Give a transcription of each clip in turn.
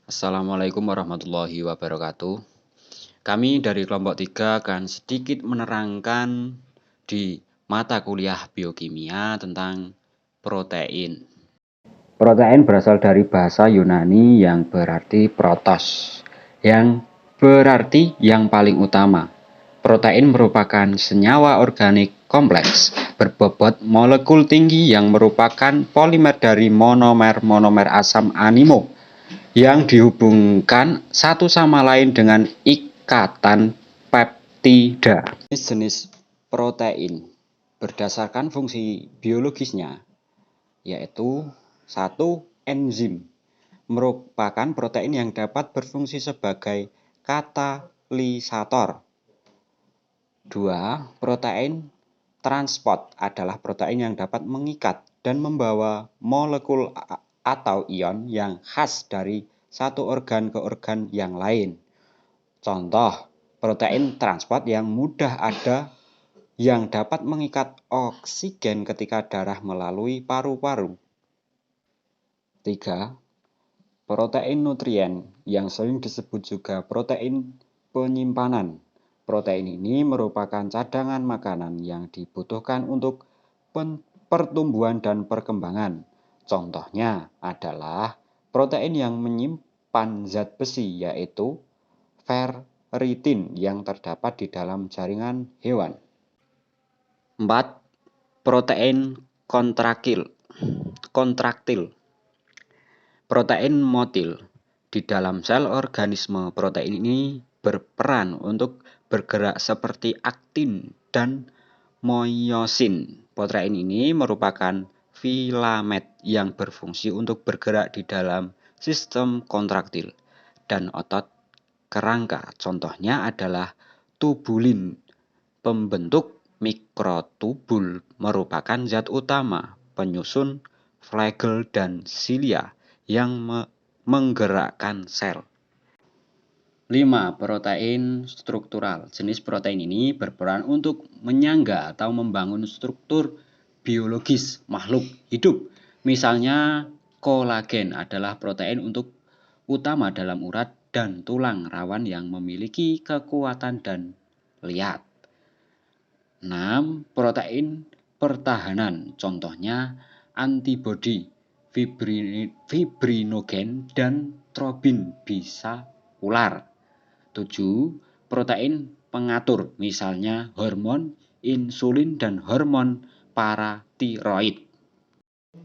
Assalamualaikum warahmatullahi wabarakatuh. Kami dari kelompok 3 akan sedikit menerangkan di mata kuliah biokimia tentang protein. Protein berasal dari bahasa Yunani yang berarti protos, yang berarti yang paling utama. Protein merupakan senyawa organik kompleks berbobot molekul tinggi yang merupakan polimer dari monomer asam amino yang dihubungkan satu sama lain dengan ikatan peptida. Jenis protein berdasarkan fungsi biologisnya, yaitu 1. Enzim merupakan protein yang dapat berfungsi sebagai katalisator. 2. Protein transport adalah protein yang dapat mengikat dan membawa molekul atau ion yang khas dari satu organ ke organ yang lain. Contoh, protein transport yang mudah ada yang dapat mengikat oksigen ketika darah melalui paru-paru. 3. Protein nutrien yang sering disebut juga protein penyimpanan. Protein ini merupakan cadangan makanan yang dibutuhkan untuk pertumbuhan dan perkembangan. Contohnya adalah protein yang menyimpan zat besi, yaitu ferritin yang terdapat di dalam jaringan hewan. 4. Protein kontraktil. Protein motil. Di dalam sel organisme, protein ini berperan untuk bergerak seperti aktin dan myosin. Protein ini merupakan filament yang berfungsi untuk bergerak di dalam sistem kontraktil dan otot kerangka. Contohnya adalah tubulin. Pembentuk mikrotubul merupakan zat utama penyusun flagel dan silia yang menggerakkan sel. 5. Protein struktural. Jenis protein ini berperan untuk menyangga atau membangun struktur biologis makhluk hidup. Misalnya, kolagen adalah protein untuk utama dalam urat dan tulang rawan yang memiliki kekuatan dan liat. 6. Protein pertahanan. Contohnya antibodi, fibrinogen, dan trobin bisa ular. 7. Protein pengatur, misalnya hormon insulin dan hormon paratiroid.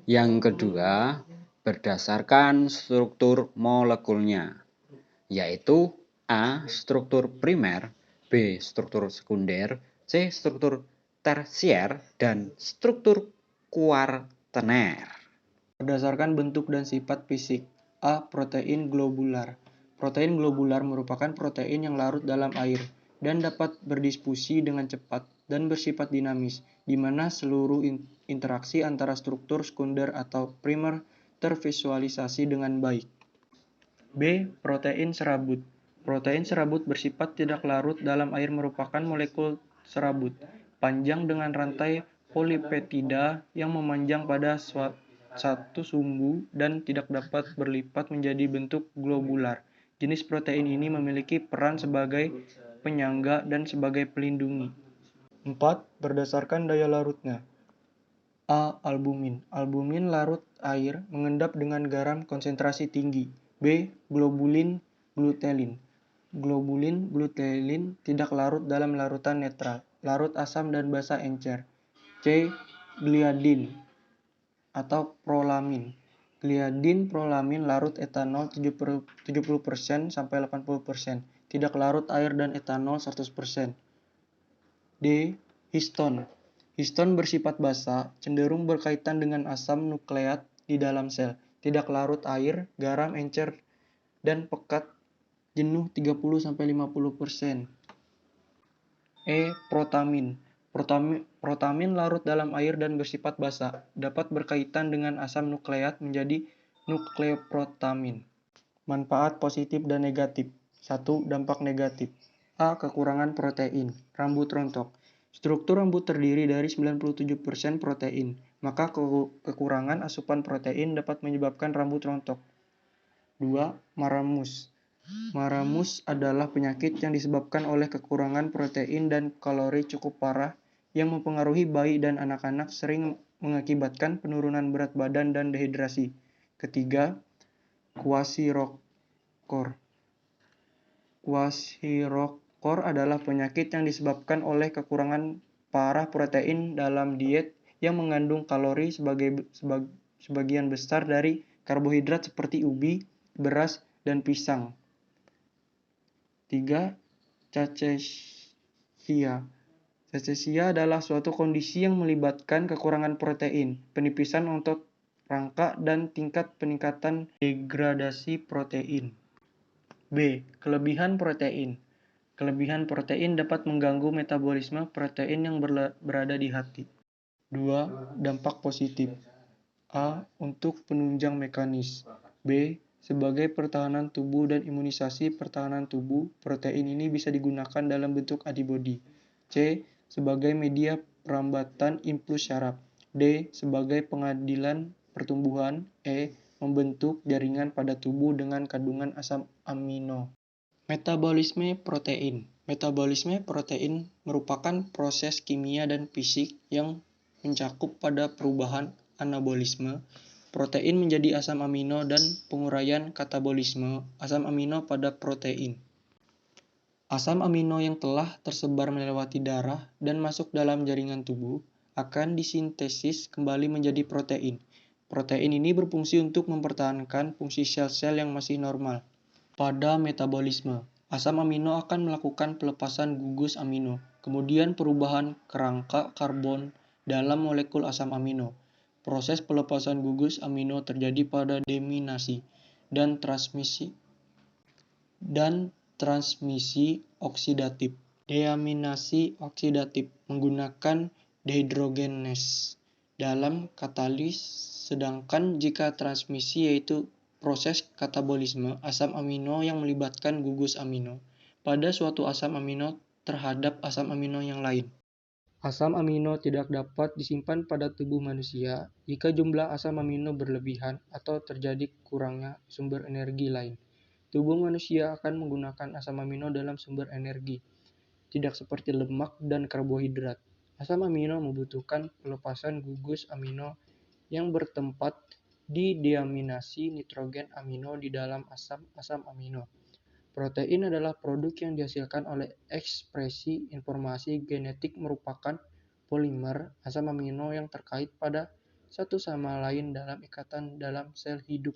Yang kedua, berdasarkan struktur molekulnya, yaitu A. Struktur primer, B. Struktur sekunder, C. Struktur tersier, dan struktur kuartener. Berdasarkan bentuk dan sifat fisik. A. Protein globular. Protein globular merupakan protein yang larut dalam air dan dapat berdiskusi dengan cepat dan bersifat dinamis, di mana seluruh interaksi antara struktur sekunder atau primer tervisualisasi dengan baik. B. Protein serabut. Protein serabut bersifat tidak larut dalam air merupakan molekul serabut panjang dengan rantai polipeptida yang memanjang pada satu sumbu dan tidak dapat berlipat menjadi bentuk globular. Jenis protein ini memiliki peran sebagai penyangga dan sebagai pelindungi. 4. Berdasarkan daya larutnya. A. Albumin. Albumin larut air mengendap dengan garam konsentrasi tinggi. B. Globulin glutelin. Globulin glutelin tidak larut dalam larutan netral, larut asam dan basa encer. C. Gliadin atau prolamin. Gliadin prolamin larut etanol 70% sampai 80%, tidak larut air dan etanol 100%. D. Histon. Histon bersifat basa, cenderung berkaitan dengan asam nukleat di dalam sel, tidak larut air, garam encer, dan pekat jenuh 30-50%. E. Protamin. Protamin larut dalam air dan bersifat basa, dapat berkaitan dengan asam nukleat menjadi nukleoprotamin. Manfaat positif dan negatif. 1. Dampak negatif. A. Kekurangan protein. Rambut rontok. Struktur rambut terdiri dari 97% protein, maka kekurangan asupan protein dapat menyebabkan rambut rontok. 2. Maramus. Maramus adalah penyakit yang disebabkan oleh kekurangan protein dan kalori cukup parah yang mempengaruhi bayi dan anak-anak, sering mengakibatkan penurunan berat badan dan dehidrasi. Ketiga, kwashiorkor. Kwashiorkor adalah penyakit yang disebabkan oleh kekurangan parah protein dalam diet yang mengandung kalori sebagian besar dari karbohidrat seperti ubi, beras, dan pisang. 3. Cachexia. Cachexia adalah suatu kondisi yang melibatkan kekurangan protein, penipisan otot rangka, dan tingkat peningkatan degradasi protein. B. Kelebihan protein. Kelebihan protein dapat mengganggu metabolisme protein yang berada di hati. 2. Dampak positif. A. Untuk penunjang mekanis. B. Sebagai pertahanan tubuh dan imunisasi pertahanan tubuh, protein ini bisa digunakan dalam bentuk antibodi. C. Sebagai media perambatan impuls syaraf. D. Sebagai pengadilan pertumbuhan. E. Membentuk jaringan pada tubuh dengan kandungan asam amino. Metabolisme protein. Metabolisme protein merupakan proses kimia dan fisik yang mencakup pada perubahan anabolisme protein menjadi asam amino dan penguraian katabolisme asam amino pada protein. Asam amino yang telah tersebar melewati darah dan masuk dalam jaringan tubuh akan disintesis kembali menjadi protein. Protein ini berfungsi untuk mempertahankan fungsi sel-sel yang masih normal. Pada metabolisme, asam amino akan melakukan pelepasan gugus amino, kemudian perubahan kerangka karbon dalam molekul asam amino. Proses pelepasan gugus amino terjadi pada deaminasi dan transmisi oksidatif. Deaminasi oksidatif menggunakan dehydrogenase dalam katalis, sedangkan jika transmisi yaitu proses katabolisme asam amino yang melibatkan gugus amino pada suatu asam amino terhadap asam amino yang lain. Asam amino tidak dapat disimpan pada tubuh manusia jika jumlah asam amino berlebihan atau terjadi kurangnya sumber energi lain. Tubuh manusia akan menggunakan asam amino dalam sumber energi, tidak seperti lemak dan karbohidrat. Asam amino membutuhkan pelepasan gugus amino yang bertempat di deaminasi nitrogen amino di dalam asam amino. Protein adalah produk yang dihasilkan oleh ekspresi informasi genetik merupakan polimer asam amino yang terkait pada satu sama lain dalam ikatan dalam sel hidup.